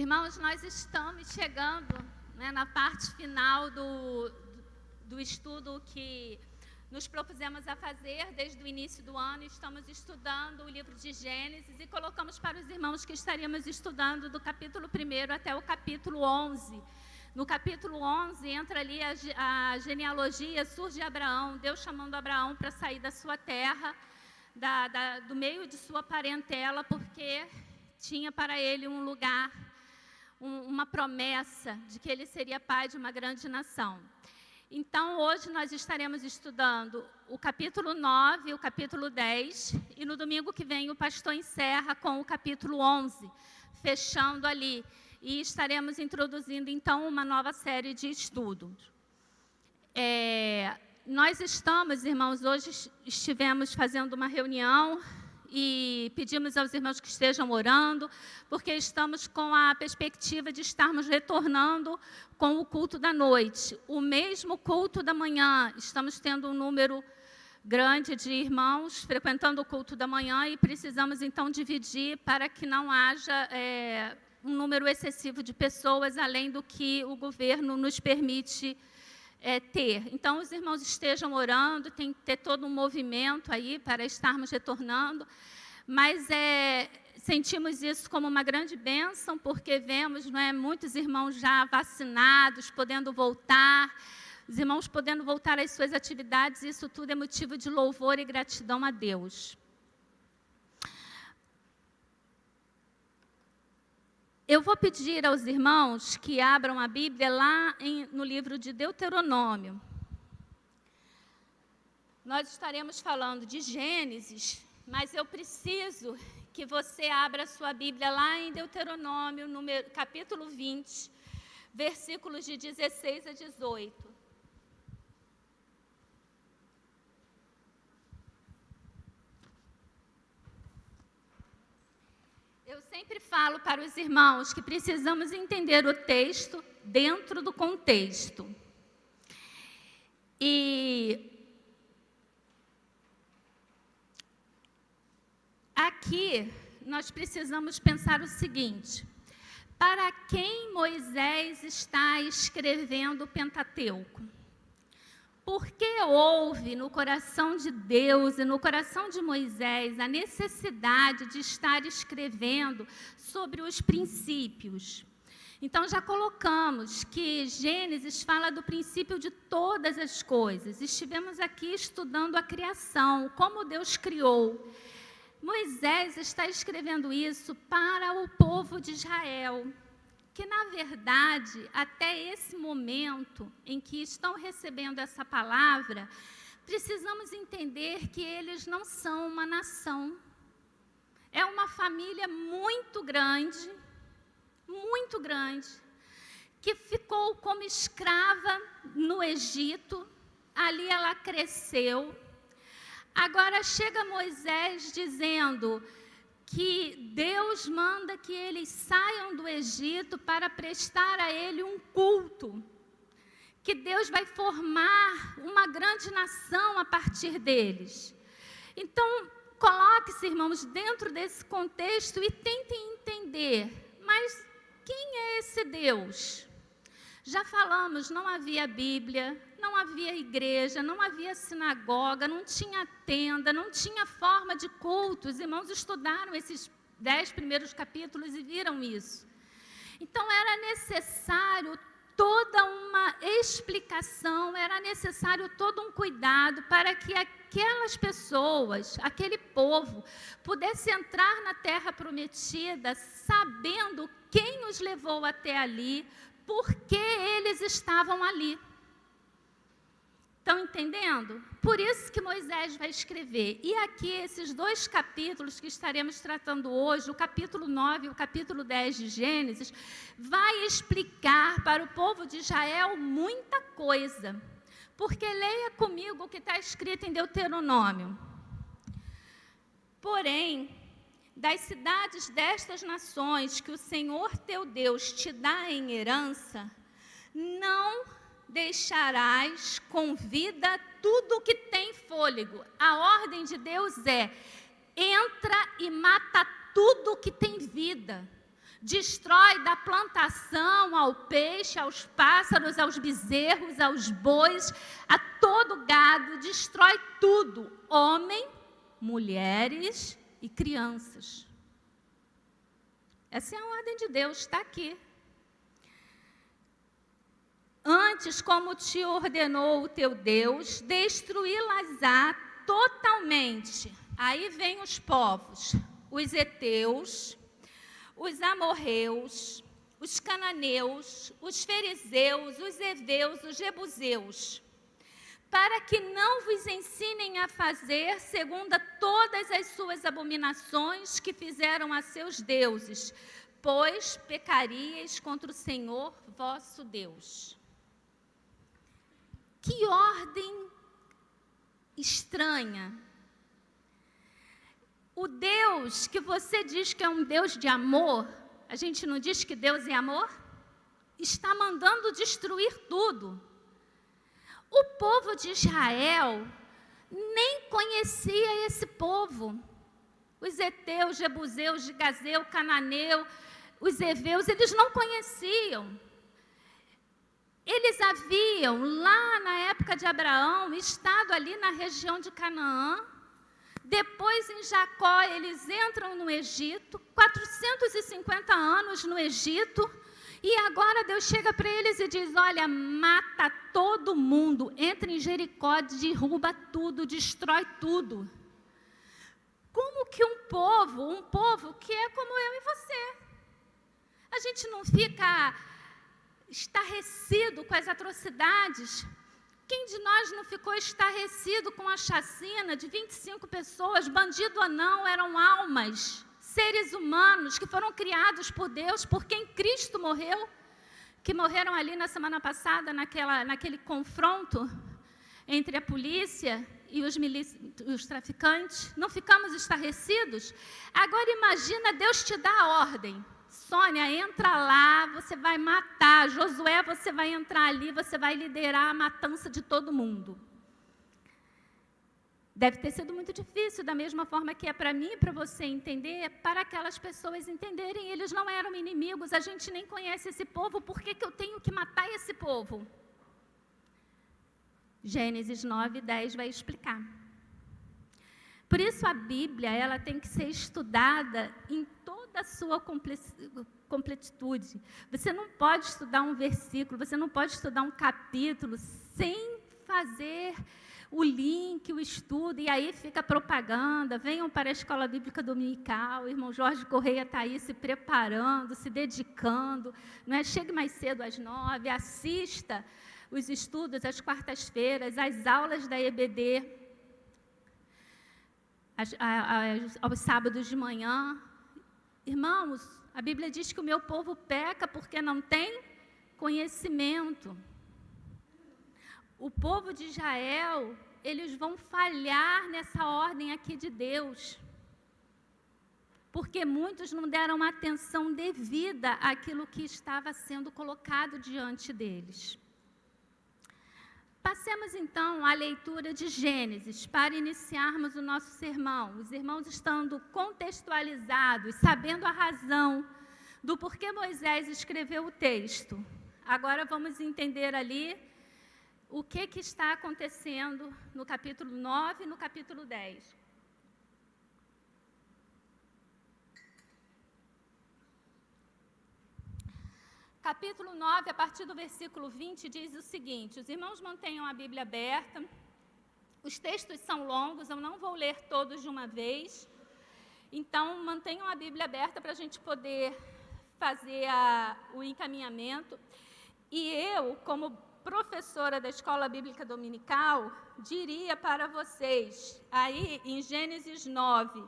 Irmãos, nós estamos chegando, né, na parte final do estudo que nos propusemos a fazer desde o início do ano. Estamos estudando o livro de Gênesis e colocamos para os irmãos que estaríamos estudando do capítulo 1 até o capítulo 11. No capítulo 11 entra ali a genealogia, surge Abraão, Deus chamando Abraão para sair da sua terra, do meio de sua parentela, porque tinha para ele um lugar, uma promessa de que ele seria pai de uma grande nação. Então, hoje nós estaremos estudando o capítulo 9, o capítulo 10, e no domingo que vem o pastor encerra com o capítulo 11, fechando ali. E estaremos introduzindo, então, uma nova série de estudos. Nós estamos, irmãos, hoje estivemos fazendo uma reunião e pedimos aos irmãos que estejam orando, porque estamos com a perspectiva de estarmos retornando com o culto da noite. O mesmo culto da manhã, estamos tendo um número grande de irmãos frequentando o culto da manhã e precisamos, então, dividir para que não haja um número excessivo de pessoas, além do que o governo nos permite ter. Então, os irmãos estejam orando, tem que ter todo um movimento aí para estarmos retornando, mas sentimos isso como uma grande bênção, porque vemos, muitos irmãos já vacinados, podendo voltar, os irmãos podendo voltar às suas atividades, isso tudo é motivo de louvor e gratidão a Deus. Eu vou pedir aos irmãos que abram a Bíblia lá no livro de Deuteronômio. Nós estaremos falando de Gênesis, mas eu preciso que você abra a sua Bíblia lá em Deuteronômio, capítulo 20, versículos de 16 a 18. Eu sempre falo para os irmãos que precisamos entender o texto dentro do contexto. E aqui nós precisamos pensar o seguinte: para quem Moisés está escrevendo o Pentateuco? Porque houve no coração de Deus e no coração de Moisés a necessidade de estar escrevendo sobre os princípios. Então, já colocamos que Gênesis fala do princípio de todas as coisas. Estivemos aqui estudando a criação, como Deus criou. Moisés está escrevendo isso para o povo de Israel, que, na verdade, até esse momento em que estão recebendo essa palavra, precisamos entender que eles não são uma nação. É uma família muito grande, que ficou como escrava no Egito, ali ela cresceu. Agora chega Moisés dizendo que Deus manda que eles saiam do Egito para prestar a Ele um culto, que Deus vai formar uma grande nação a partir deles. Então, coloque-se, irmãos, dentro desse contexto e tentem entender, mas quem é esse Deus? Já falamos, não havia Bíblia, não havia igreja, não havia sinagoga, não tinha tenda, não tinha forma de culto. Os irmãos estudaram esses 10 primeiros capítulos e viram isso. Então, era necessário toda uma explicação, era necessário todo um cuidado para que aquelas pessoas, aquele povo, pudesse entrar na terra prometida, sabendo quem os levou até ali, por que eles estavam ali. Estão entendendo? Por isso que Moisés vai escrever. E aqui, esses 2 capítulos que estaremos tratando hoje, o capítulo 9 e o capítulo 10 de Gênesis, vai explicar para o povo de Israel muita coisa. Porque leia comigo o que está escrito em Deuteronômio. Porém, das cidades destas nações que o Senhor teu Deus te dá em herança, não deixarás com vida tudo que tem fôlego. A ordem de Deus é: entra e mata tudo que tem vida. Destrói da plantação ao peixe, aos pássaros, aos bezerros, aos bois, a todo gado, destrói tudo, homem, mulheres e crianças. Essa é a ordem de Deus, está aqui. Antes, como te ordenou o teu Deus, destruí-las-á totalmente. Aí vem os povos, os heteus, os amorreus, os cananeus, os fariseus, os heveus, os jebuseus, para que não vos ensinem a fazer segundo todas as suas abominações que fizeram a seus deuses, pois pecaríeis contra o Senhor vosso Deus. Que ordem estranha! O Deus que você diz que é um Deus de amor, a gente não diz que Deus é amor? Está mandando destruir tudo. O povo de Israel nem conhecia esse povo. Os heteus, jebuseus, gazeu, cananeu, os heveus, eles não conheciam. Eles haviam, lá na época de Abraão, estado ali na região de Canaã. Depois, em Jacó, eles entram no Egito, 450 anos no Egito, e agora Deus chega para eles e diz, olha, mata todo mundo, entra em Jericó, derruba tudo, destrói tudo. Como que um povo que é como eu e você, a gente não fica estarrecido com as atrocidades? Quem de nós não ficou estarrecido com a chacina de 25 pessoas, bandido ou não, eram almas, seres humanos que foram criados por Deus, por quem Cristo morreu, que morreram ali na semana passada, naquele confronto entre a polícia e os traficantes. Não ficamos estarrecidos? Agora imagina Deus te dá a ordem. Sônia, entra lá, você vai matar. Josué, você vai entrar ali, você vai liderar a matança de todo mundo. Deve ter sido muito difícil, da mesma forma que é para mim e para você entender, para aquelas pessoas entenderem, eles não eram inimigos, a gente nem conhece esse povo, por que eu tenho que matar esse povo? Gênesis 9:10 vai explicar. Por isso a Bíblia, ela tem que ser estudada em toda a sua completitude. Você não pode estudar um versículo, você não pode estudar um capítulo sem fazer o link, o estudo, e aí fica propaganda. Venham para a Escola Bíblica Dominical, o irmão Jorge Correia está aí se preparando, se dedicando, não é? Chegue mais cedo às 9, assista os estudos às quartas-feiras, as aulas da EBD, aos sábados de manhã. Irmãos, a Bíblia diz que o meu povo peca porque não tem conhecimento. O povo de Israel, eles vão falhar nessa ordem aqui de Deus, porque muitos não deram atenção devida àquilo que estava sendo colocado diante deles. Passemos então à leitura de Gênesis, para iniciarmos o nosso sermão. Os irmãos estando contextualizados, sabendo a razão do porquê Moisés escreveu o texto. Agora vamos entender ali o que está acontecendo no capítulo 9 e no capítulo 10. Capítulo 9, a partir do versículo 20, diz o seguinte: os irmãos mantenham a Bíblia aberta, os textos são longos, eu não vou ler todos de uma vez, então mantenham a Bíblia aberta para a gente poder fazer o encaminhamento. E eu, como professora da Escola Bíblica Dominical, diria para vocês, aí em Gênesis 9,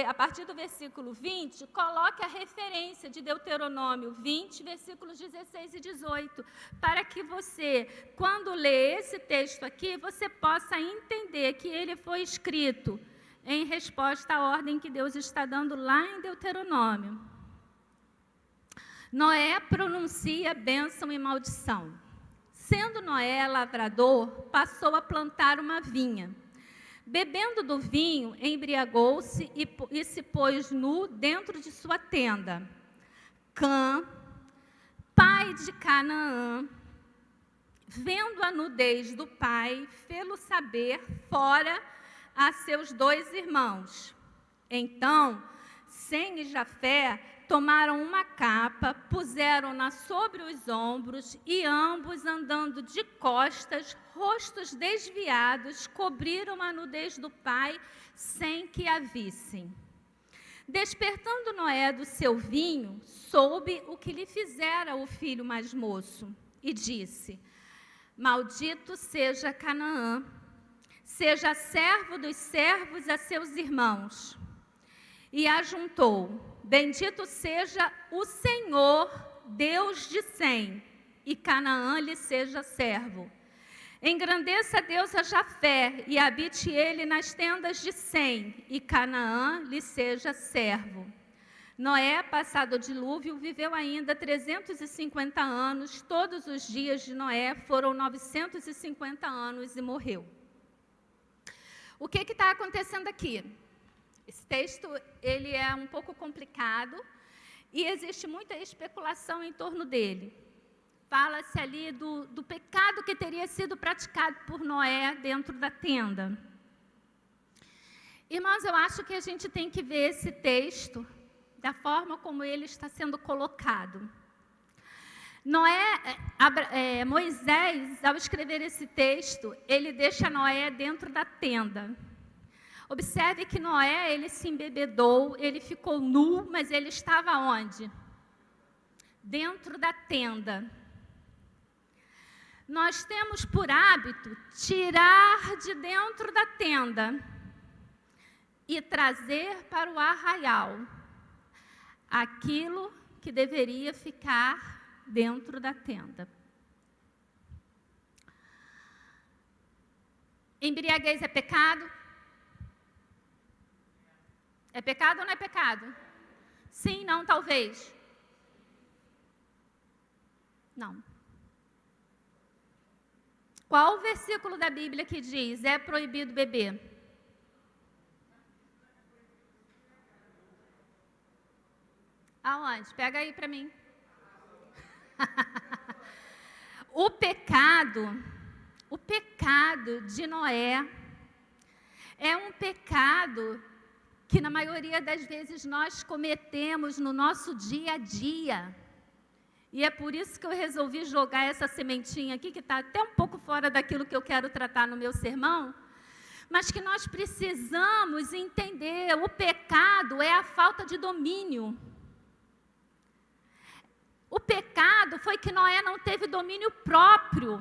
a partir do versículo 20, coloque a referência de Deuteronômio 20, versículos 16 e 18, para que você, quando lê esse texto aqui, você possa entender que ele foi escrito em resposta à ordem que Deus está dando lá em Deuteronômio. Noé pronuncia bênção e maldição. Sendo Noé lavrador, passou a plantar uma vinha. Bebendo do vinho, embriagou-se e se pôs nu dentro de sua tenda. Cã, pai de Canaã, vendo a nudez do pai, fê-lo saber fora a seus 2 irmãos. Então, Sem e Jafé tomaram uma capa, puseram-na sobre os ombros e ambos, andando de costas, rostos desviados, cobriram a nudez do pai sem que a vissem. Despertando Noé do seu vinho, soube o que lhe fizera o filho mais moço e disse: Maldito seja Canaã, seja servo dos servos a seus irmãos. E ajuntou: Bendito seja o Senhor, Deus de Sem, e Canaã lhe seja servo. Engrandeça Deus a Jafé, e habite ele nas tendas de Sem, e Canaã lhe seja servo. Noé, passado o dilúvio, viveu ainda 350 anos. Todos os dias de Noé foram 950 anos e morreu. O que está acontecendo aqui? Esse texto ele é um pouco complicado e existe muita especulação em torno dele. Fala-se ali do pecado que teria sido praticado por Noé dentro da tenda. Irmãos, eu acho que a gente tem que ver esse texto da forma como ele está sendo colocado. Moisés, ao escrever esse texto, ele deixa Noé dentro da tenda. Observe que Noé, ele se embebedou, ele ficou nu, mas ele estava onde? Dentro da tenda. Nós temos por hábito tirar de dentro da tenda e trazer para o arraial aquilo que deveria ficar dentro da tenda. Embriaguez é pecado? É pecado ou não é pecado? Sim, não, talvez. Não. Qual o versículo da Bíblia que diz: é proibido beber? Aonde? Pega aí para mim. O pecado de Noé é um pecado que na maioria das vezes nós cometemos no nosso dia a dia. E é por isso que eu resolvi jogar essa sementinha aqui, que está até um pouco fora daquilo que eu quero tratar no meu sermão, mas que nós precisamos entender: o pecado é a falta de domínio. O pecado foi que Noé não teve domínio próprio.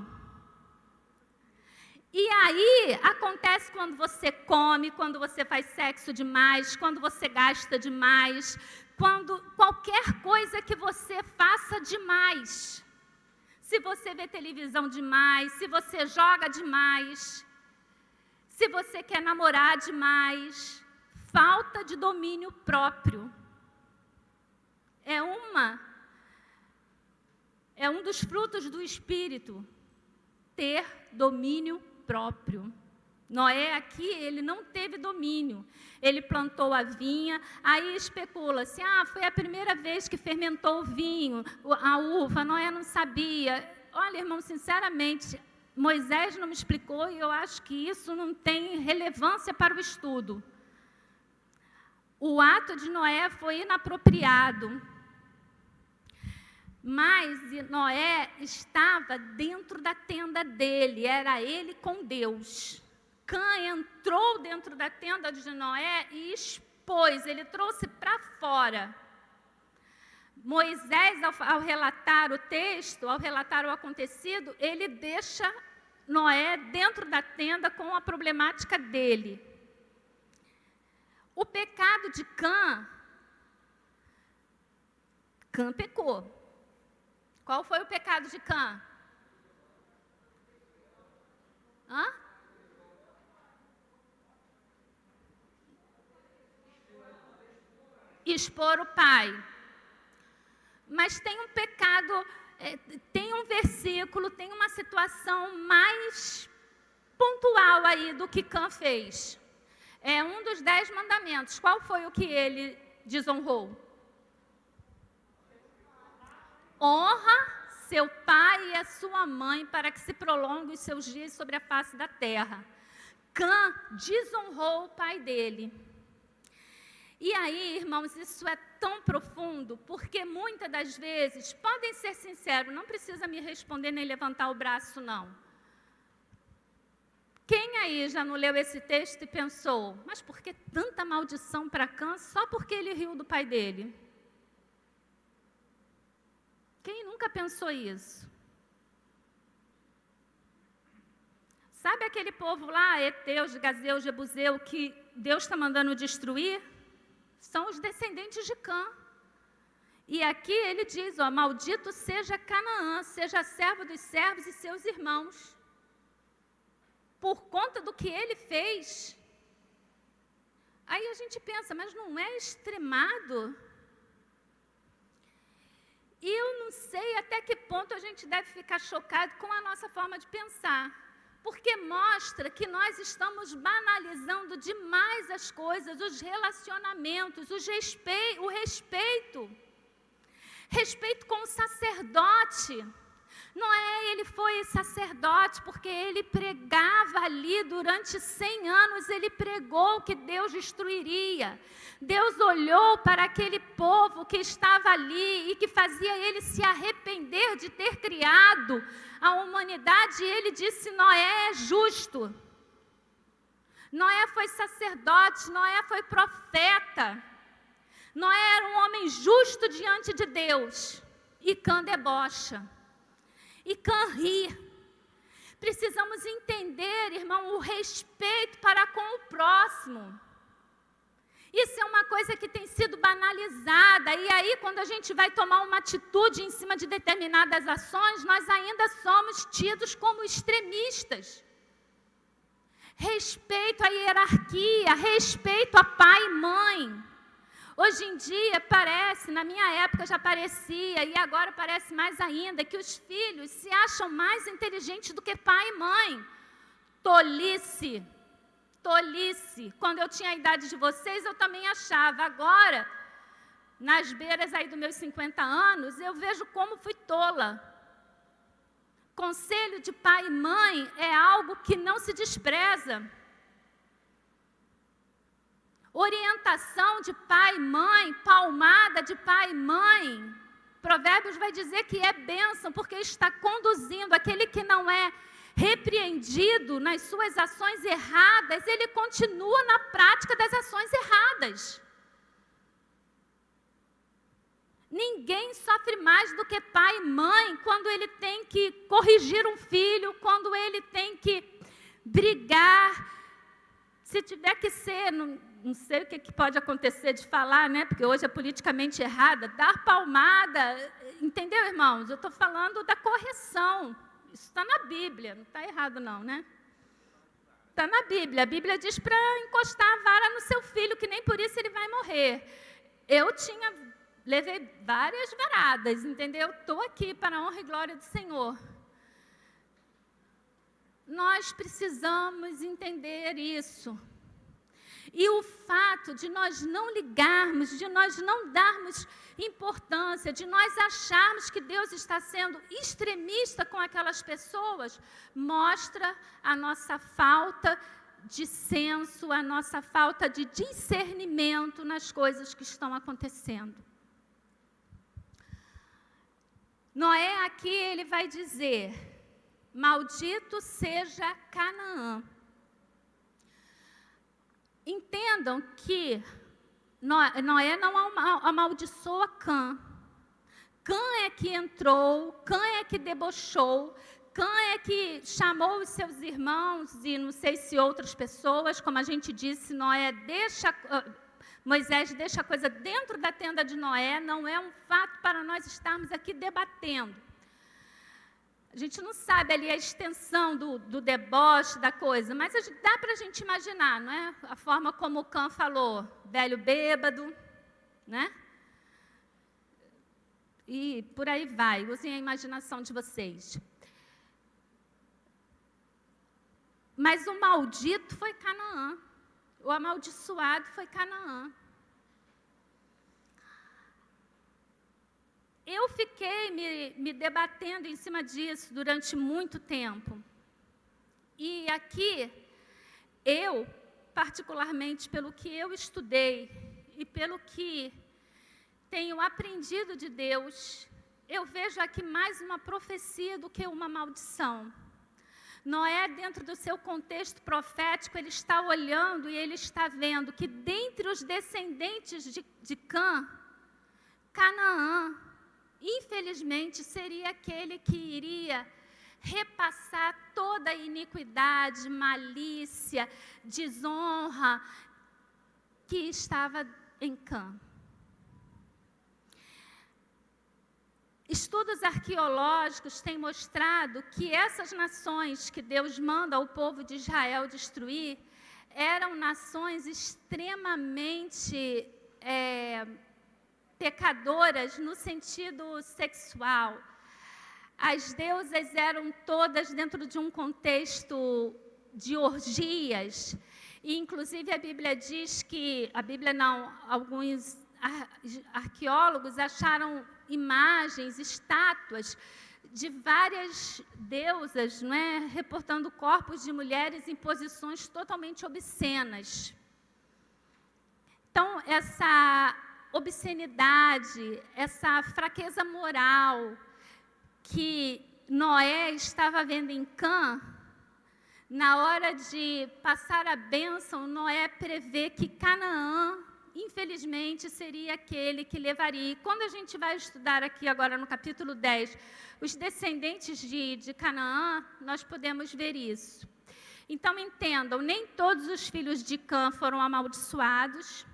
E aí, acontece quando você come, quando você faz sexo demais, quando você gasta demais, quando qualquer coisa que você faça demais. Se você vê televisão demais, se você joga demais, se você quer namorar demais, falta de domínio próprio. É um dos frutos do Espírito, ter domínio próprio. Noé aqui, ele não teve domínio. Ele plantou a vinha, aí especula-se: foi a primeira vez que fermentou o vinho, a uva, Noé não sabia. Olha, irmão, sinceramente, Moisés não me explicou e eu acho que isso não tem relevância para o estudo. O ato de Noé foi inapropriado. Mas Noé estava dentro da tenda dele, era ele com Deus. Cã entrou dentro da tenda de Noé e expôs, ele trouxe para fora. Moisés, ao relatar o texto, ao relatar o acontecido, ele deixa Noé dentro da tenda com a problemática dele. O pecado de Cã pecou. Qual foi o pecado de Cã? Expor o pai. Mas tem um pecado, tem um versículo, tem uma situação mais pontual aí do que Cã fez. É um dos 10 mandamentos. Qual foi o que ele desonrou? honra seu pai e a sua mãe, para que se prolonguem os seus dias sobre a face da terra. Cã desonrou o pai dele. E aí, irmãos, isso é tão profundo, porque muitas das vezes, podem ser sinceros, não precisa me responder nem levantar o braço, não. Quem aí já não leu esse texto e pensou, mas por que tanta maldição para Cã só porque ele riu do pai dele? Quem nunca pensou isso? Sabe aquele povo lá, Heteus, Gazeus, Jebuseu, que Deus está mandando destruir? São os descendentes de Cã. E aqui ele diz, ó, maldito seja Canaã, seja servo dos servos e seus irmãos. Por conta do que ele fez. Aí a gente pensa, mas não é extremado? E eu não sei até que ponto a gente deve ficar chocado com a nossa forma de pensar. Porque mostra que nós estamos banalizando demais as coisas, os relacionamentos, o respeito. Respeito com o sacerdote. Noé, ele foi sacerdote porque ele pregava ali durante 100 anos, ele pregou que Deus destruiria. Deus olhou para aquele povo que estava ali e que fazia ele se arrepender de ter criado a humanidade, e ele disse, Noé é justo. Noé foi sacerdote, Noé foi profeta. Noé era um homem justo diante de Deus. E Cã debocha. E Cã ri. Precisamos entender, irmão, o respeito para com o próximo. Isso é uma coisa que tem sido banalizada. E aí, quando a gente vai tomar uma atitude em cima de determinadas ações, nós ainda somos tidos como extremistas. Respeito à hierarquia, respeito a pai e mãe. Hoje em dia parece, na minha época já parecia, e agora parece mais ainda, que os filhos se acham mais inteligentes do que pai e mãe. Tolice. Tolice. Quando eu tinha a idade de vocês, eu também achava. Agora, nas beiras aí dos meus 50 anos, eu vejo como fui tola. Conselho de pai e mãe é algo que não se despreza. Orientação de pai e mãe, palmada de pai e mãe. Provérbios vai dizer que é bênção, porque está conduzindo aquele que não é repreendido nas suas ações erradas, ele continua na prática das ações erradas. Ninguém sofre mais do que pai e mãe quando ele tem que corrigir um filho, quando ele tem que brigar. Se tiver que ser, não sei o que pode acontecer de falar, né? Porque hoje é politicamente errada, dar palmada, entendeu, irmãos? Eu estou falando da correção. Isso está na Bíblia, não está errado não, né? Está na Bíblia. A Bíblia diz para encostar a vara no seu filho, que nem por isso ele vai morrer. Levei várias varadas, entendeu? Estou aqui para a honra e glória do Senhor. Nós precisamos entender isso. E o fato de nós não ligarmos, de nós não darmos importância, de nós acharmos que Deus está sendo extremista com aquelas pessoas, mostra a nossa falta de senso, a nossa falta de discernimento nas coisas que estão acontecendo. Noé aqui, ele vai dizer, maldito seja Canaã. Entendam que Noé não amaldiçoa Cã. Cã é que entrou, Cã é que debochou, Cã é que chamou os seus irmãos e não sei se outras pessoas, como a gente disse, Moisés deixa a coisa dentro da tenda de Noé, não é um fato para nós estarmos aqui debatendo. A gente não sabe ali a extensão do deboche, da coisa, mas dá para a gente imaginar, não é? A forma como o Cã falou, velho bêbado, né? E por aí vai, usem a imaginação de vocês. Mas o maldito foi Canaã, o amaldiçoado foi Canaã. eu fiquei me debatendo em cima disso durante muito tempo. E aqui, eu, particularmente pelo que eu estudei e pelo que tenho aprendido de Deus, eu vejo aqui mais uma profecia do que uma maldição. Noé, dentro do seu contexto profético, ele está olhando e ele está vendo que dentre os descendentes de Cã, Canaã, infelizmente, seria aquele que iria repassar toda a iniquidade, malícia, desonra que estava em Cã. Estudos arqueológicos têm mostrado que essas nações que Deus manda ao povo de Israel destruir eram nações extremamente pecadoras no sentido sexual. As deusas eram todas dentro de um contexto de orgias. E, inclusive, a Bíblia diz que... A Bíblia não, alguns arqueólogos acharam imagens, estátuas de várias deusas, não é? Reportando corpos de mulheres em posições totalmente obscenas. Então, essa obscenidade, essa fraqueza moral que Noé estava vendo em Cã, na hora de passar a bênção, Noé prevê que Canaã, infelizmente, seria aquele que levaria. E quando a gente vai estudar aqui agora no capítulo 10, os descendentes de Canaã, nós podemos ver isso. Então, entendam, nem todos os filhos de Cã foram amaldiçoados.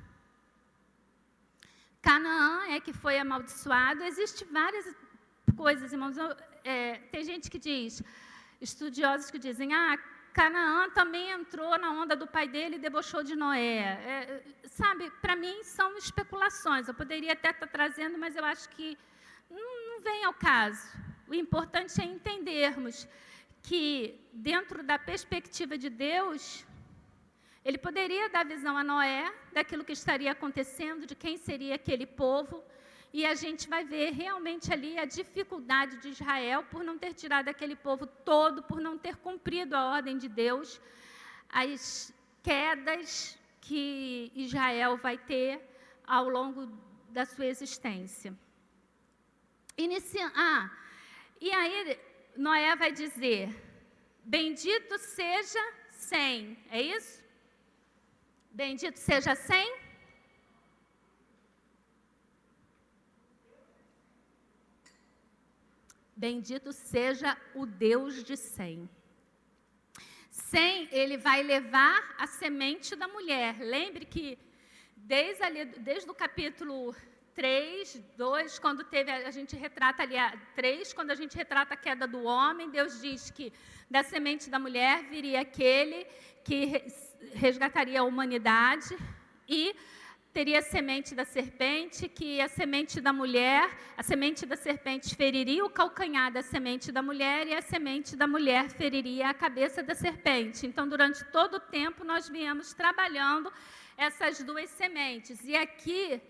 Canaã é que foi amaldiçoado. Existem várias coisas, irmãos. Tem gente que diz, estudiosos que dizem, Canaã também entrou na onda do pai dele e debochou de Noé. Sabe, para mim são especulações. Eu poderia até estar trazendo, mas eu acho que não vem ao caso. O importante é entendermos que, dentro da perspectiva de Deus, Ele poderia dar visão a Noé daquilo que estaria acontecendo, de quem seria aquele povo. E a gente vai ver realmente ali a dificuldade de Israel por não ter tirado aquele povo todo, por não ter cumprido a ordem de Deus, as quedas que Israel vai ter ao longo da sua existência. E aí Noé vai dizer, bendito seja Sem, é isso? Bendito seja Sem? Bendito seja o Deus de Sem. Sem, ele vai levar a semente da mulher. Lembre que desde o capítulo 3, 2, quando a gente retrata ali, 3, quando a gente retrata a queda do homem, Deus diz que da semente da mulher viria aquele que resgataria a humanidade e teria a semente da serpente, que a semente da serpente feriria o calcanhar da semente da mulher e a semente da mulher feriria a cabeça da serpente. Então, durante todo o tempo, nós viemos trabalhando essas duas sementes. E aqui,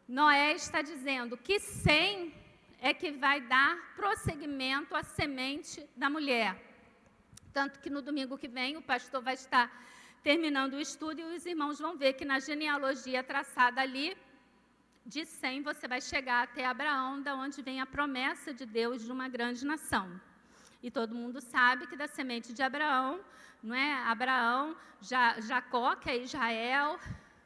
Noé está dizendo que Sem é que vai dar prosseguimento à semente da mulher. Tanto que no domingo que vem, o pastor vai estar terminando o estudo, e os irmãos vão ver que na genealogia traçada ali, de Sem, você vai chegar até Abraão, da onde vem a promessa de Deus de uma grande nação. E todo mundo sabe que da semente de Abraão, não é? Abraão, Jacó, que é Israel,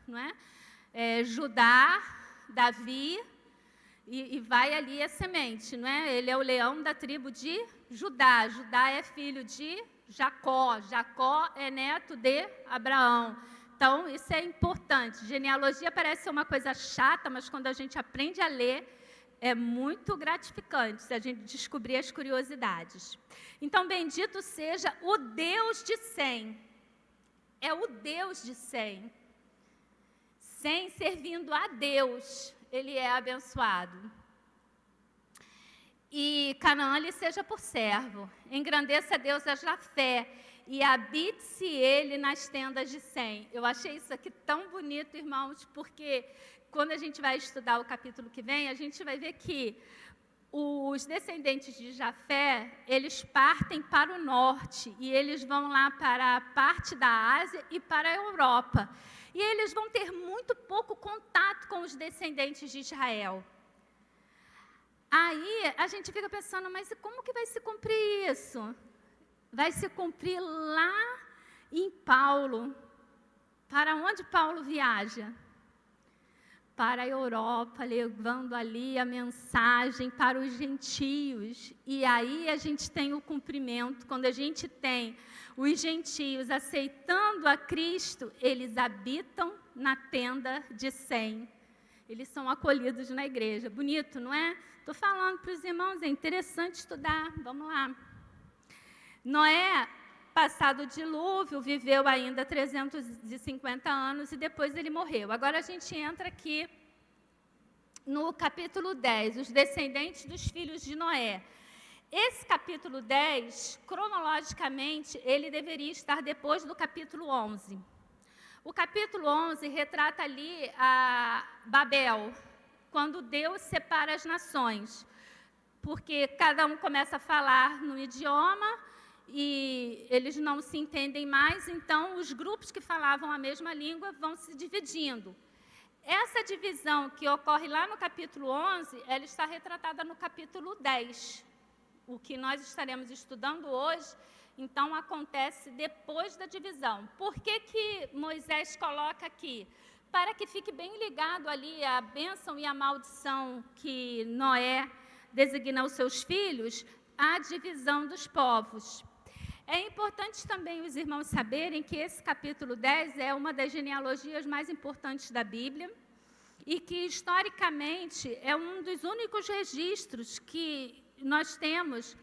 não é? Judá, Davi, e vai ali a semente, não é? Ele é o leão da tribo de Judá. Judá é filho de Jacó. Jacó é neto de Abraão. Então, isso é importante. Genealogia parece ser uma coisa chata, mas quando a gente aprende a ler, é muito gratificante se a gente descobrir as curiosidades. Então, bendito seja o Deus de Sem. É o Deus de Sem. Sem servindo a Deus, ele é abençoado. E Canaã lhe seja por servo, engrandeça a Deus a Jafé, e habite-se ele nas tendas de Sem. Eu achei isso aqui tão bonito, irmãos, porque quando a gente vai estudar o capítulo que vem, a gente vai ver que os descendentes de Jafé, eles partem para o norte e eles vão lá para a parte da Ásia e para a Europa. E eles vão ter muito pouco contato com os descendentes de Israel. Aí a gente fica pensando, mas como que vai se cumprir isso? Vai se cumprir lá em Paulo. Para onde Paulo viaja? Para a Europa, levando ali a mensagem para os gentios. E aí a gente tem o cumprimento, quando a gente tem os gentios aceitando a Cristo, eles habitam na tenda de Sem. Eles são acolhidos na igreja. Bonito, não é? Estou falando para os irmãos, é interessante estudar. Vamos lá. Noé, passado o dilúvio, viveu ainda 350 anos e depois ele morreu. Agora a gente entra aqui no capítulo 10, os descendentes dos filhos de Noé. Esse capítulo 10, cronologicamente, ele deveria estar depois do capítulo 11. O capítulo 11 retrata ali a Babel, quando Deus separa as nações, porque cada um começa a falar no idioma e eles não se entendem mais, então os grupos que falavam a mesma língua vão se dividindo. Essa divisão que ocorre lá no capítulo 11, ela está retratada no capítulo 10. O que nós estaremos estudando hoje, então, acontece depois da divisão. Por que Moisés coloca aqui? Para que fique bem ligado ali a bênção e a maldição que Noé designa aos seus filhos, a divisão dos povos. É importante também os irmãos saberem que esse capítulo 10 é uma das genealogias mais importantes da Bíblia e que, historicamente, é um dos únicos registros que nós temos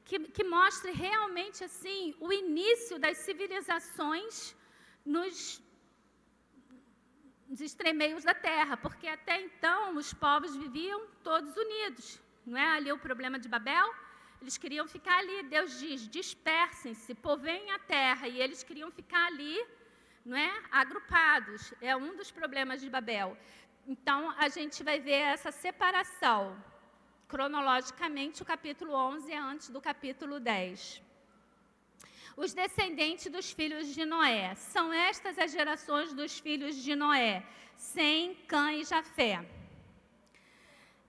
que mostre realmente assim o início das civilizações nos extremeios da terra, porque até então os povos viviam todos unidos. Não é ali o problema de Babel? Eles queriam ficar ali, Deus diz, dispersem-se, povoem a terra, e eles queriam ficar ali, não é? Agrupados. É um dos problemas de Babel. Então, a gente vai ver essa separação. Cronologicamente, o capítulo 11 é antes do capítulo 10. Os descendentes dos filhos de Noé. São estas as gerações dos filhos de Noé, Sem, Cã e Jafé.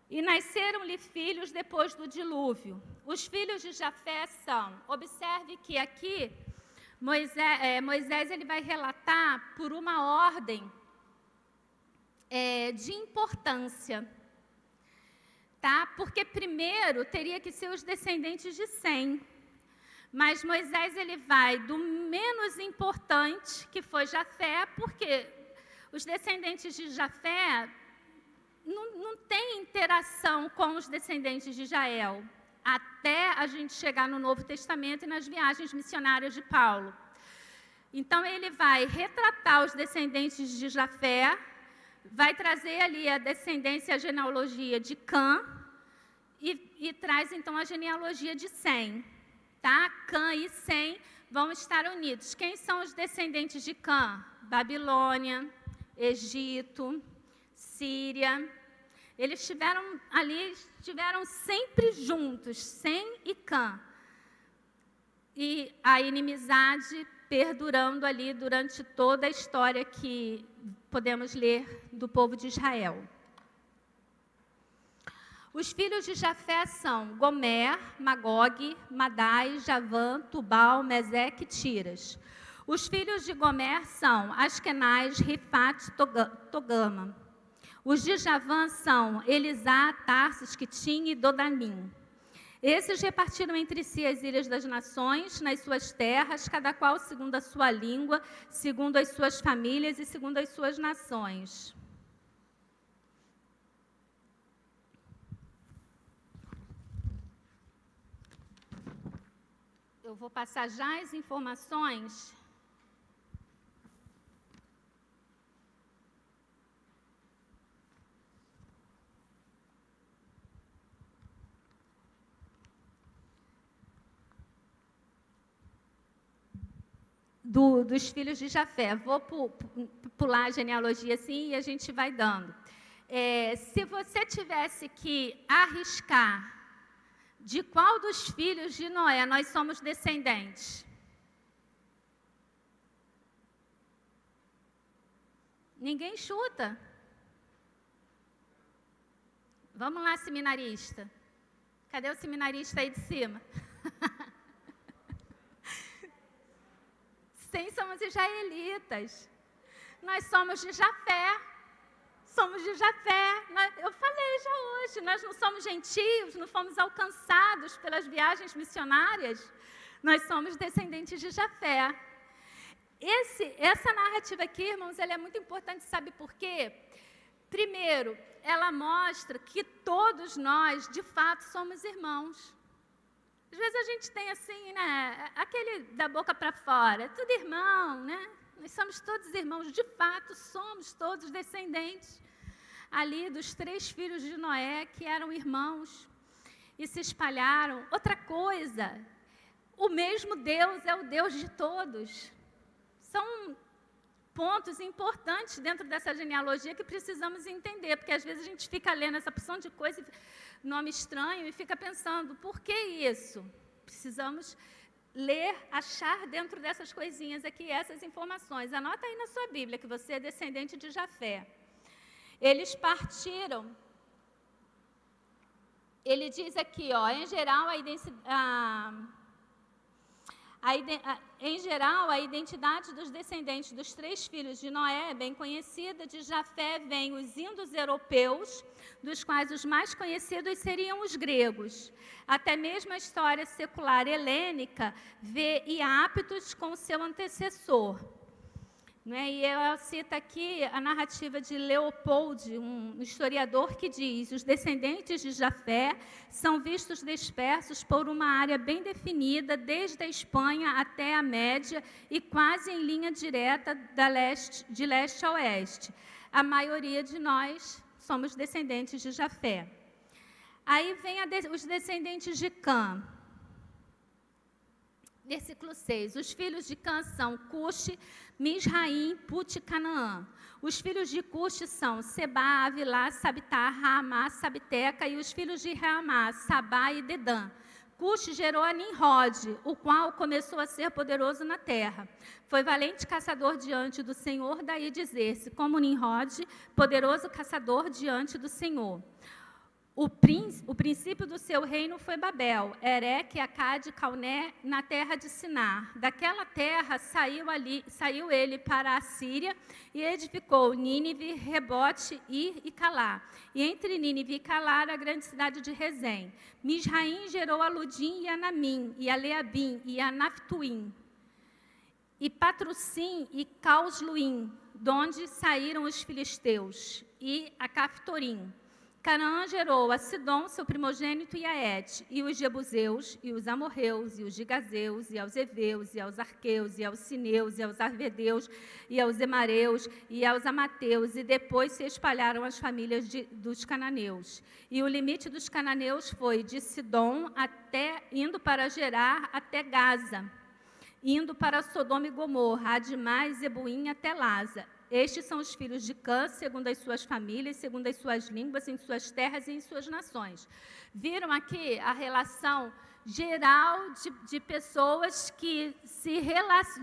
E nasceram-lhe filhos depois do dilúvio. Os filhos de Jafé são, observe que aqui Moisés ele vai relatar por uma ordem de importância, tá? Porque primeiro teria que ser os descendentes de Sem, mas Moisés ele vai do menos importante, que foi Jafé, porque os descendentes de Jafé não tem interação com os descendentes de Israel, até a gente chegar no Novo Testamento e nas viagens missionárias de Paulo. Então, ele vai retratar os descendentes de Jafé, vai trazer ali a descendência, a genealogia de Cã, e traz, então, a genealogia de Sem. Tá? Cã e Sem vão estar unidos. Quem são os descendentes de Cã? Babilônia, Egito, Síria. Eles estiveram sempre juntos, Sem e Cã. E a inimizade perdurando ali durante toda a história que podemos ler do povo de Israel. Os filhos de Jafé são Gomer, Magog, Madai, Javã, Tubal, Meseque e Tiras. Os filhos de Gomer são Askenaz, Rifat e Togama. Os de Javã são Elisá, Tarsis, Quitim e Dodanim. Esses repartiram entre si as ilhas das nações, nas suas terras, cada qual segundo a sua língua, segundo as suas famílias e segundo as suas nações. Eu vou passar já as informações. dos filhos de Jafé. Vou pular a genealogia assim e a gente vai dando. Se você tivesse que arriscar de qual dos filhos de Noé nós somos descendentes? Ninguém chuta. Vamos lá, seminarista. Cadê o seminarista aí de cima? Sim, somos israelitas. Nós somos de Jafé. Somos de Jafé. Eu falei já hoje, nós não somos gentios, não fomos alcançados pelas viagens missionárias. Nós somos descendentes de Jafé. Essa narrativa aqui, irmãos, ela é muito importante, sabe por quê? Primeiro, ela mostra que todos nós, de fato, somos irmãos. Às vezes a gente tem assim, né, aquele da boca para fora, tudo irmão, né? Nós somos todos irmãos, de fato, somos todos descendentes ali dos 3 filhos de Noé, que eram irmãos e se espalharam. Outra coisa, o mesmo Deus é o Deus de todos. São pontos importantes dentro dessa genealogia que precisamos entender, porque às vezes a gente fica lendo essa porção de coisa, nome estranho, e fica pensando, por que isso? Precisamos ler, achar dentro dessas coisinhas aqui essas informações. Anota aí na sua Bíblia que você é descendente de Jafé. Eles partiram. Ele diz aqui, ó, em geral, a identidade dos descendentes dos 3 filhos de Noé é bem conhecida. De Jafé vêm os indo-europeus, dos quais os mais conhecidos seriam os gregos. Até mesmo a história secular helênica vê Iápitos com seu antecessor. E ela cita aqui a narrativa de Leopold, um historiador, que diz: os descendentes de Jafé são vistos dispersos por uma área bem definida, desde a Espanha até a Média e quase em linha direta de leste a oeste. A maioria de nós somos descendentes de Jafé. Aí vem os descendentes de Cã. Versículo 6. Os filhos de Cã são Cuxi, Misraim, Put e Canaã. Os filhos de Cuxi são Sebá, Avilá, Sabitá, Raamá, Sabiteca, e os filhos de Raamá, Sabá e Dedã. Cuxi gerou a Nimrod, o qual começou a ser poderoso na terra. Foi valente caçador diante do Senhor, daí dizer-se, como Nimrod, poderoso caçador diante do Senhor. O princípio do seu reino foi Babel, Ereque, Acade, Calné, na terra de Sinar. Daquela terra saiu ele para a Síria e edificou Nínive, Rebote, Ir e Calá. E entre Nínive e Calá, a grande cidade de Rezém. Misraim gerou a Ludim e a Namim, e a Leabim, e a Naftuim. E Patrusim e Causluim, de onde saíram os filisteus, e a Caftorim. Canaã gerou a Sidom, seu primogênito, e a Et, e os Jebuseus, e os Amorreus, e os Gigazeus, e aos Eveus, e aos Arqueus, e aos Sineus, e aos Arvedeus, e aos Emareus, e aos Amateus, e depois se espalharam as famílias dos cananeus. E o limite dos cananeus foi de Sidom indo para Gerar até Gaza, indo para Sodoma e Gomorra, Admá e Zebuim até Laza. Estes são os filhos de Cã, segundo as suas famílias, segundo as suas línguas, em suas terras e em suas nações. Viram aqui a relação geral de pessoas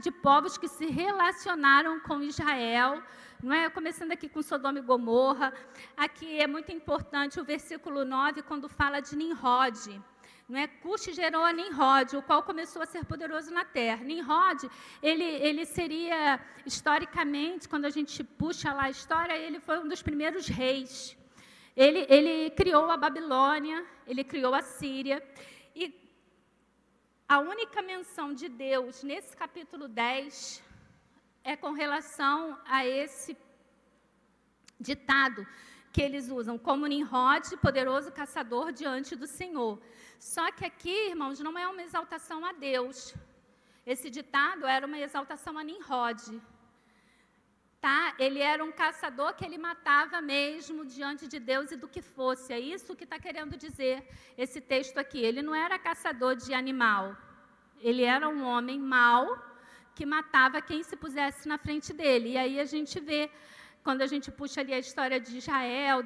de povos que se relacionaram com Israel, não é? Começando aqui com Sodoma e Gomorra. Aqui é muito importante o versículo 9, quando fala de Nimrod. Não é? Cuxi gerou a Nimrod, o qual começou a ser poderoso na terra. Nimrod, ele seria, historicamente, quando a gente puxa lá a história, ele foi um dos primeiros reis. Ele criou a Babilônia, ele criou a Síria. E a única menção de Deus nesse capítulo 10 é com relação a esse ditado que eles usam, como Nimrod, poderoso caçador diante do Senhor. Só que aqui, irmãos, não é uma exaltação a Deus. Esse ditado era uma exaltação a Nimrod. Tá? Ele era um caçador que ele matava mesmo diante de Deus e do que fosse. É isso que está querendo dizer esse texto aqui. Ele não era caçador de animal. Ele era um homem mau que matava quem se pusesse na frente dele. E aí a gente vê, quando a gente puxa ali a história de Israel,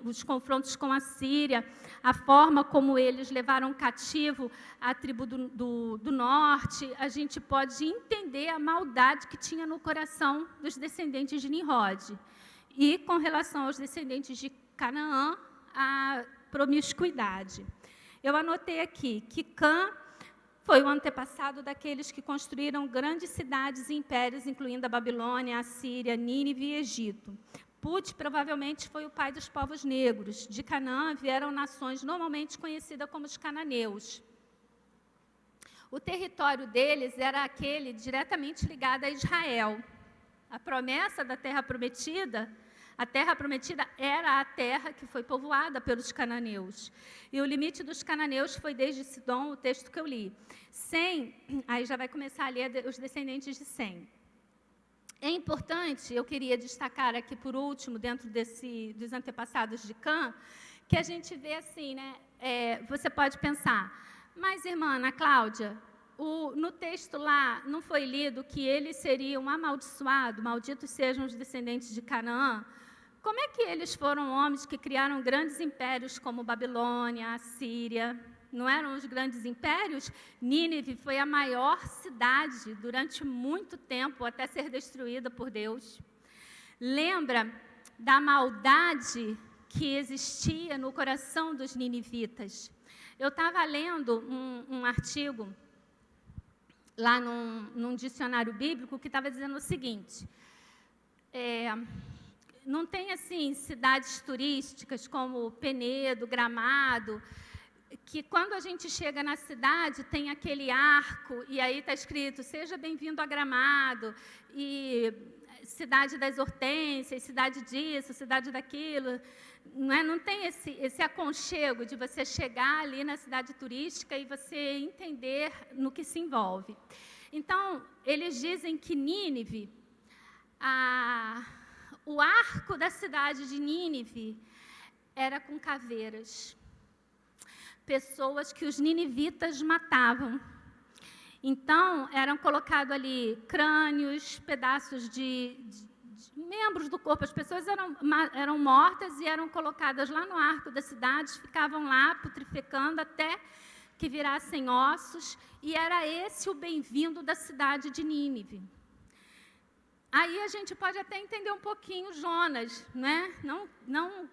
os confrontos com a Síria, a forma como eles levaram cativo a tribo do norte, a gente pode entender a maldade que tinha no coração dos descendentes de Nimrod. E, com relação aos descendentes de Canaã, a promiscuidade. Eu anotei aqui que Cã foi o antepassado daqueles que construíram grandes cidades e impérios, incluindo a Babilônia, a Síria, Nínive e Egito. Put provavelmente foi o pai dos povos negros. De Canaã vieram nações normalmente conhecidas como os cananeus. O território deles era aquele diretamente ligado a Israel. A promessa da terra prometida, a terra prometida era a terra que foi povoada pelos cananeus. E o limite dos cananeus foi desde Sidom, o texto que eu li. Sem, aí já vai começar a ler os descendentes de Sem. É importante, eu queria destacar aqui por último, dentro dos antepassados de Cã, que a gente vê assim, né? Você pode pensar, mas irmã Ana Cláudia, no texto lá não foi lido que eles seriam amaldiçoados, malditos sejam os descendentes de Canaã? Como é que eles foram homens que criaram grandes impérios como Babilônia, a Síria? Não eram os grandes impérios? Nínive foi a maior cidade durante muito tempo, até ser destruída por Deus. Lembra da maldade que existia no coração dos ninivitas? Eu estava lendo um artigo lá num dicionário bíblico que estava dizendo o seguinte: não tem assim cidades turísticas como Penedo, Gramado, que quando a gente chega na cidade tem aquele arco e aí está escrito seja bem-vindo a Gramado, e cidade das hortênsias, cidade disso, cidade daquilo. Não tem esse aconchego de você chegar ali na cidade turística e você entender no que se envolve. Então, eles dizem que Nínive, o arco da cidade de Nínive era com caveiras. Pessoas que os ninivitas matavam. Então, eram colocados ali crânios, pedaços de membros do corpo. As pessoas eram mortas e eram colocadas lá no arco da cidade, ficavam lá putrefacando até que virassem ossos, e era esse o bem-vindo da cidade de Nínive. Aí a gente pode até entender um pouquinho Jonas, né? Não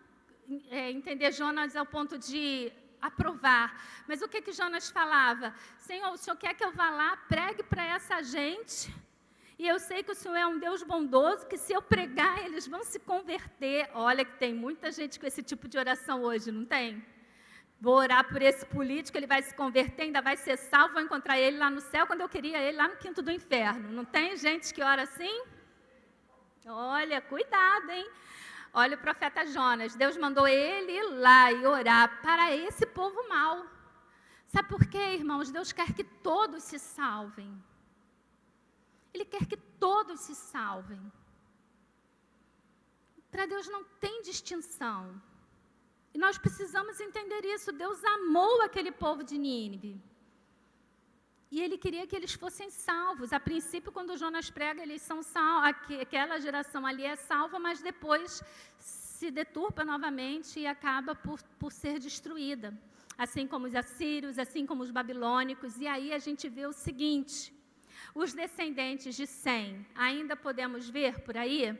entender Jonas ao ponto de aprovar. Mas o que Jonas falava? Senhor, o Senhor quer que eu vá lá, pregue para essa gente, e eu sei que o Senhor é um Deus bondoso, que se eu pregar, eles vão se converter. Olha que tem muita gente com esse tipo de oração hoje, não tem? Vou orar por esse político, ele vai se converter, ainda vai ser salvo, vou encontrar ele lá no céu, quando eu queria ele lá no quinto do inferno. Não tem gente que ora assim? Olha, cuidado, hein? Olha o profeta Jonas, Deus mandou ele ir lá e orar para esse povo mau. Sabe por quê, irmãos? Deus quer que todos se salvem. Ele quer que todos se salvem. Para Deus não tem distinção. E nós precisamos entender isso. Deus amou aquele povo de Nínive. E Ele queria que eles fossem salvos. A princípio, quando Jonas prega, eles são salvos. Aquela geração ali é salva, mas depois se deturpa novamente e acaba por ser destruída. Assim como os assírios, assim como os babilônicos. E aí a gente vê o seguinte: os descendentes de Sem, ainda podemos ver por aí?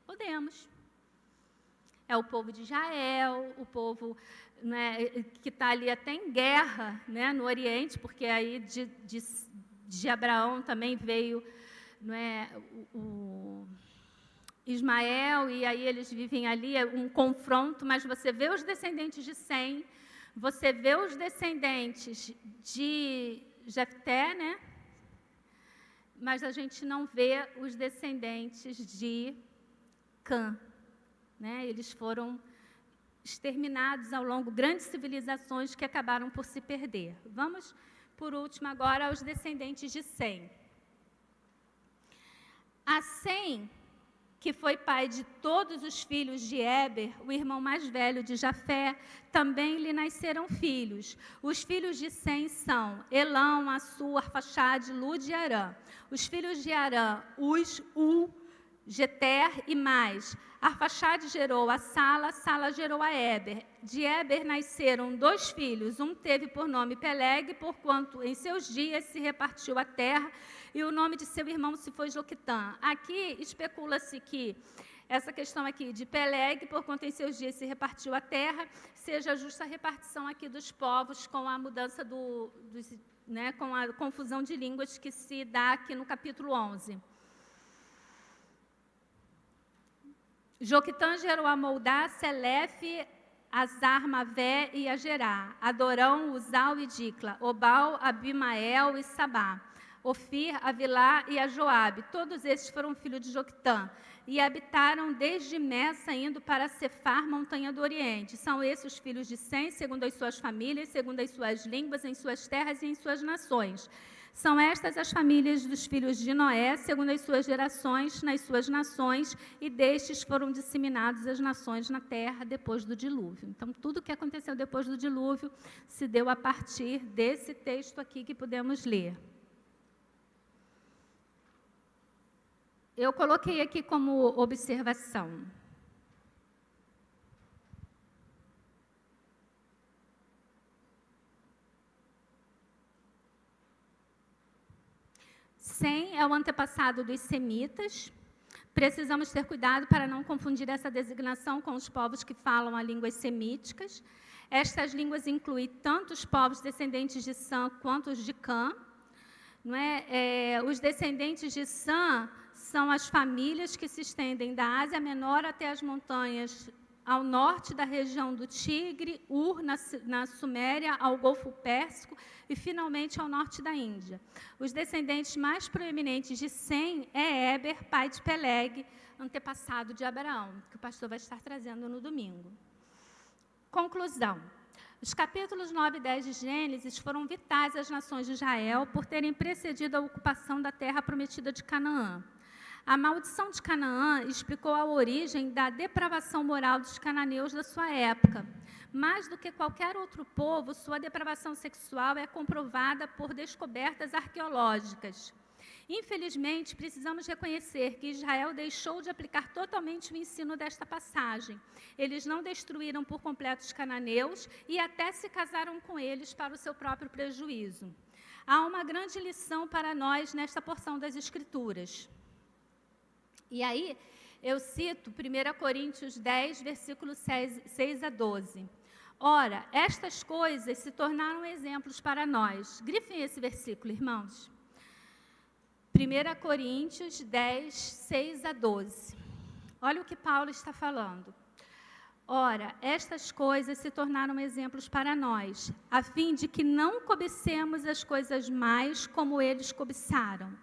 Podemos. É o povo de Israel, o povo, né, que está ali até em guerra, né, no Oriente, porque aí de Abraão também veio, né, o Ismael, e aí eles vivem ali um confronto, mas você vê os descendentes de Sem, você vê os descendentes de Jefté, né, mas a gente não vê os descendentes de Cã. Né? Eles foram exterminados ao longo de grandes civilizações que acabaram por se perder. Vamos, por último, agora aos descendentes de Sem. A Sem que foi pai de todos os filhos de Éber, o irmão mais velho de Jafé, também lhe nasceram filhos. Os filhos de Sem são Elão, Assur, Arfaxade, Lud e Arã. Os filhos de Arã, Uz, Geter e mais. Arfaxade gerou a Sala, Sala gerou a Éber. De Éber nasceram 2 filhos, um teve por nome Peleg, porquanto em seus dias se repartiu a terra, e o nome de seu irmão se foi Joquitã. Aqui especula-se que essa questão aqui de Peleg, porquanto em seus dias se repartiu a terra, seja a justa repartição aqui dos povos com a mudança com a confusão de línguas que se dá aqui no capítulo 11. Joquitã gerou a Moldá, Selefe, Azar, Mavé e Agerá, Adorão, Uzal e Dicla, Obal, Abimael e Sabá, Ofir, Avilá e a Joabe. Todos esses foram filhos de Joquitã e habitaram desde Messa, indo para Cefar, montanha do Oriente. São esses os filhos de Sem, segundo as suas famílias, segundo as suas línguas, em suas terras e em suas nações. São estas as famílias dos filhos de Noé, segundo as suas gerações, nas suas nações, e destes foram disseminadas as nações na terra depois do dilúvio. Então, tudo o que aconteceu depois do dilúvio se deu a partir desse texto aqui que podemos ler. Eu coloquei aqui como observação. Sem é o antepassado dos semitas. Precisamos ter cuidado para não confundir essa designação com os povos que falam as línguas semíticas. Estas línguas incluem tanto os povos descendentes de Sam quanto os de Cã. Não é? Os descendentes de Sam são as famílias que se estendem da Ásia Menor até as montanhas ao norte da região do Tigre, Ur, na Suméria, ao Golfo Pérsico e, finalmente, ao norte da Índia. Os descendentes mais proeminentes de Sem é Éber, pai de Peleg, antepassado de Abraão, que o pastor vai estar trazendo no domingo. Conclusão. Os capítulos 9 e 10 de Gênesis foram vitais às nações de Israel por terem precedido a ocupação da terra prometida de Canaã. A maldição de Canaã explicou a origem da depravação moral dos cananeus da sua época. Mais do que qualquer outro povo, sua depravação sexual é comprovada por descobertas arqueológicas. Infelizmente, precisamos reconhecer que Israel deixou de aplicar totalmente o ensino desta passagem. Eles não destruíram por completo os cananeus e até se casaram com eles para o seu próprio prejuízo. Há uma grande lição para nós nesta porção das Escrituras. E aí, eu cito 1 Coríntios 10, versículos 6 a 12. Ora, estas coisas se tornaram exemplos para nós. Grifem esse versículo, irmãos. 1 Coríntios 10, 6 a 12. Olha o que Paulo está falando. Ora, estas coisas se tornaram exemplos para nós, a fim de que não cobicemos as coisas mais como eles cobiçaram.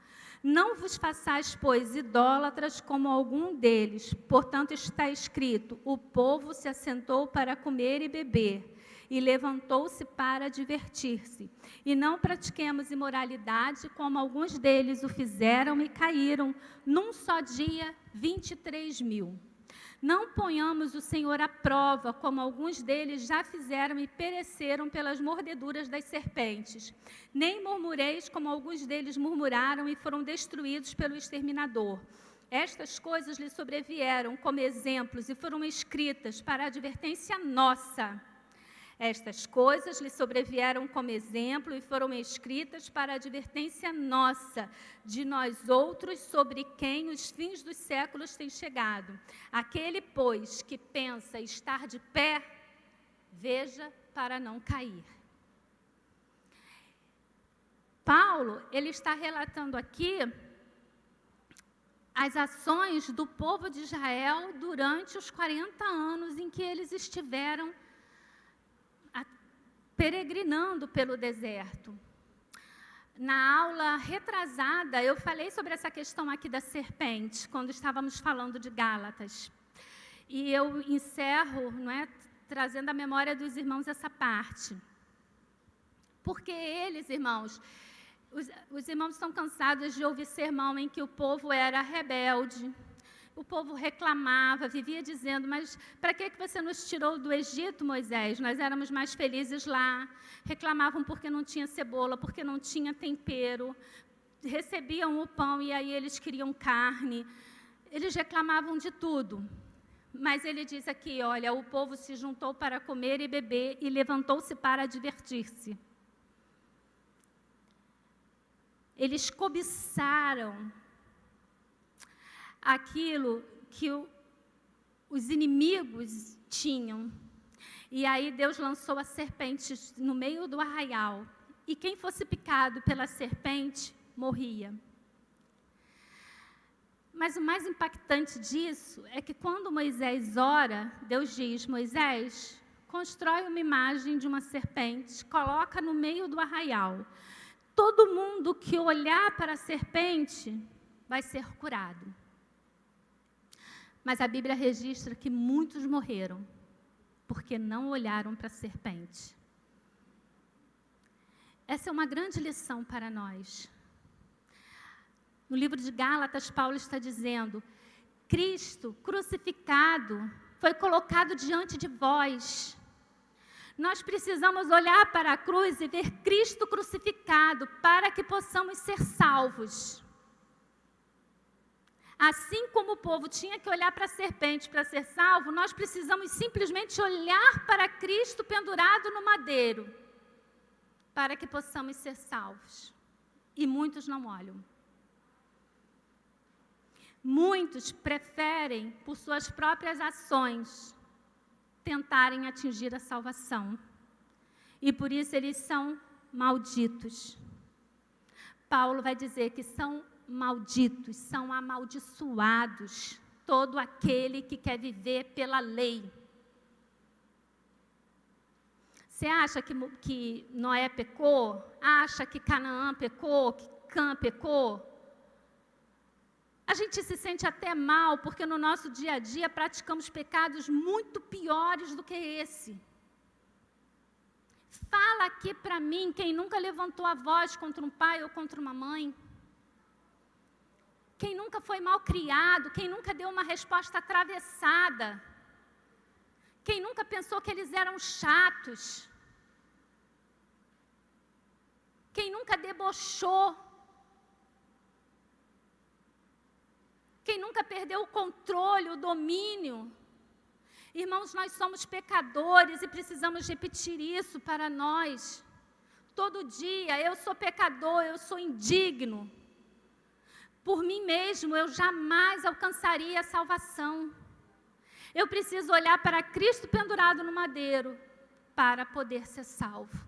Não vos façais, pois, idólatras como algum deles. Portanto, está escrito, o povo se assentou para comer e beber, e levantou-se para divertir-se. E não pratiquemos imoralidade, como alguns deles o fizeram e caíram, num só dia, 23.000. Não ponhamos o Senhor à prova, como alguns deles já fizeram e pereceram pelas mordeduras das serpentes. Nem murmureis, como alguns deles murmuraram e foram destruídos pelo exterminador. Estas coisas lhe sobrevieram como exemplos e foram escritas para a advertência nossa. Estas coisas lhe sobrevieram como exemplo e foram escritas para a advertência nossa, de nós outros, sobre quem os fins dos séculos têm chegado. Aquele, pois, que pensa estar de pé, veja para não cair. Paulo, ele está relatando aqui as ações do povo de Israel durante os 40 anos em que eles estiveram peregrinando pelo deserto. Na aula retrasada, eu falei sobre essa questão aqui da serpente, quando estávamos falando de Gálatas. E eu encerro, trazendo à memória dos irmãos essa parte. Porque eles, irmãos, os irmãos estão cansados de ouvir sermão em que o povo era rebelde, o povo reclamava, vivia dizendo, mas para que você nos tirou do Egito, Moisés? Nós éramos mais felizes lá. Reclamavam porque não tinha cebola, porque não tinha tempero. Recebiam o pão e aí eles queriam carne. Eles reclamavam de tudo. Mas ele diz aqui, olha, o povo se juntou para comer e beber e levantou-se para divertir-se. Eles cobiçaram aquilo que os inimigos tinham. E aí Deus lançou a serpente no meio do arraial. E quem fosse picado pela serpente, morria. Mas o mais impactante disso é que quando Moisés ora, Deus diz, Moisés, constrói uma imagem de uma serpente, coloca no meio do arraial. Todo mundo que olhar para a serpente vai ser curado. Mas a Bíblia registra que muitos morreram, porque não olharam para a serpente. Essa é uma grande lição para nós. No livro de Gálatas, Paulo está dizendo, Cristo crucificado foi colocado diante de vós. Nós precisamos olhar para a cruz e ver Cristo crucificado para que possamos ser salvos. Assim como o povo tinha que olhar para a serpente para ser salvo, nós precisamos simplesmente olhar para Cristo pendurado no madeiro, para que possamos ser salvos. E muitos não olham. Muitos preferem, por suas próprias ações, tentarem atingir a salvação. E por isso eles são malditos. Paulo vai dizer que são malditos, são amaldiçoados, todo aquele que quer viver pela lei. Você acha que Noé pecou? Acha que Canaã pecou? Que Cã pecou? A gente se sente até mal, porque no nosso dia a dia praticamos pecados muito piores do que esse. Fala aqui para mim quem nunca levantou a voz contra um pai ou contra uma mãe. Quem nunca foi mal criado, quem nunca deu uma resposta atravessada. Quem nunca pensou que eles eram chatos. Quem nunca debochou. Quem nunca perdeu o controle, o domínio. Irmãos, nós somos pecadores e precisamos repetir isso para nós. Todo dia, eu sou pecador, eu sou indigno. Por mim mesmo, eu jamais alcançaria a salvação. Eu preciso olhar para Cristo pendurado no madeiro para poder ser salvo.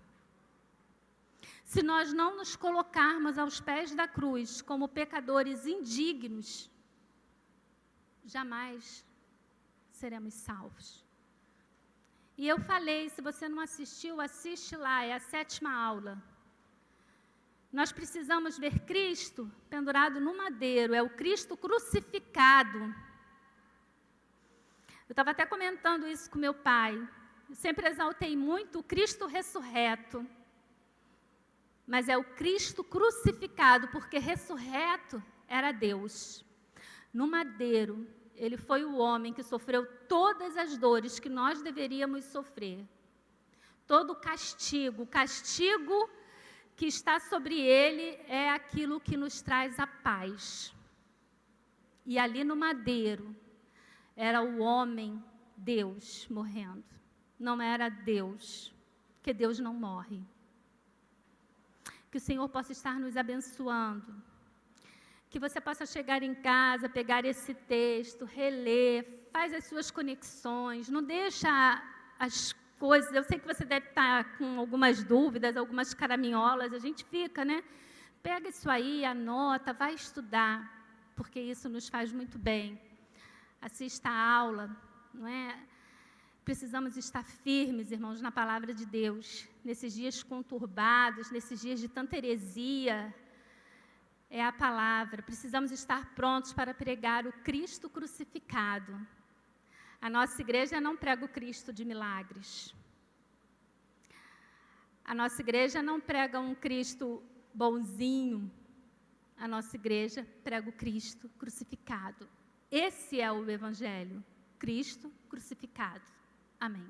Se nós não nos colocarmos aos pés da cruz como pecadores indignos, jamais seremos salvos. E eu falei, se você não assistiu, assiste lá, é a 7ª aula. Nós precisamos ver Cristo pendurado no madeiro, é o Cristo crucificado. Eu estava até comentando isso com meu pai. Eu sempre exaltei muito o Cristo ressurreto. Mas é o Cristo crucificado, porque ressurreto era Deus. No madeiro, ele foi o homem que sofreu todas as dores que nós deveríamos sofrer. Todo o castigo que está sobre ele é aquilo que nos traz a paz. E ali no madeiro, era o homem, Deus, morrendo. Não era Deus, porque Deus não morre. Que o Senhor possa estar nos abençoando. Que você possa chegar em casa, pegar esse texto, reler, faz as suas conexões, não deixa as coisas. Eu sei que você deve estar com algumas dúvidas, algumas caraminholas, a gente fica, né? Pega isso aí, anota, vai estudar, porque isso nos faz muito bem. Assista a aula, não é? Precisamos estar firmes, irmãos, na palavra de Deus, nesses dias conturbados, nesses dias de tanta heresia. É a palavra, precisamos estar prontos para pregar o Cristo crucificado. A nossa igreja não prega o Cristo de milagres. A nossa igreja não prega um Cristo bonzinho. A nossa igreja prega o Cristo crucificado. Esse é o Evangelho, Cristo crucificado. Amém.